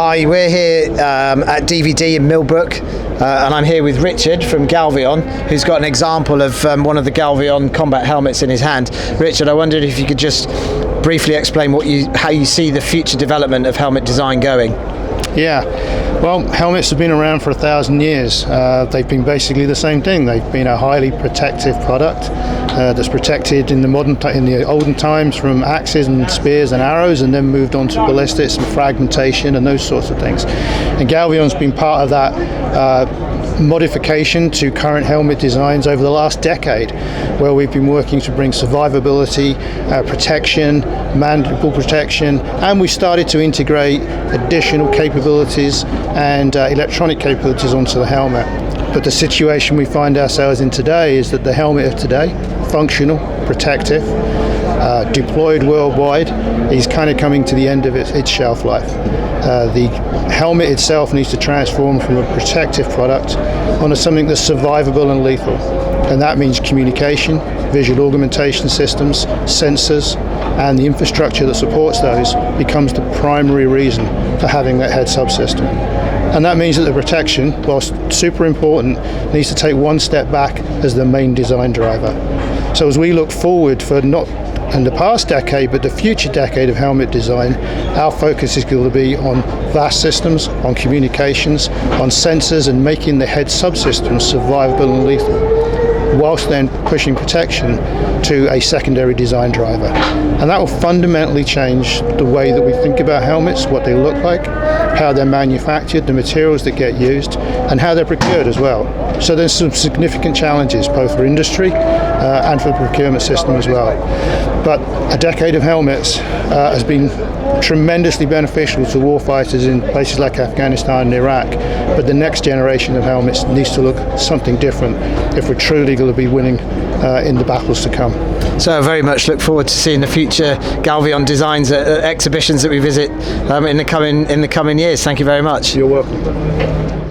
Hi, we're here at DVD in Millbrook, and I'm here with Richard from Galvion, who's got an example of one of the Galvion combat helmets in his hand. Richard, I wondered if you could just briefly explain how you see the future development of helmet design going. Yeah, well, helmets have been around for 1,000 years. They've been basically the same thing. They've been a highly protective product that's protected in the olden times from axes and spears and arrows, and then moved on to ballistics and fragmentation and those sorts of things. And Galvion's been part of that modification to current helmet designs over the last decade, where we've been working to bring survivability, protection, mandible protection, and we started to integrate additional capabilities and electronic capabilities onto the helmet. But the situation we find ourselves in today is that the helmet of today, functional, protective, deployed worldwide, is kind of coming to the end of its shelf life. The helmet itself needs to transform from a protective product onto something that's survivable and lethal. And that means communication, visual augmentation systems, sensors, and the infrastructure that supports those becomes the primary reason for having that head subsystem. And that means that the protection, whilst super important, needs to take one step back as the main design driver. So as we look forward for not in the past decade, but the future decade of helmet design, our focus is going to be on vast systems, on communications, on sensors, and making the head subsystems survivable and lethal, whilst then pushing protection to a secondary design driver. And that will fundamentally change the way that we think about helmets, what they look like, how they're manufactured, the materials that get used, and how they're procured as well. So there's some significant challenges both for industry and for the procurement system as well. But a decade of helmets has been tremendously beneficial to warfighters in places like Afghanistan and Iraq, but the next generation of helmets needs to look something different if we're truly going to be winning in the battles to come. So I very much look forward to seeing the future Galvion designs at exhibitions that we visit in the coming years. Thank you very much. You're welcome.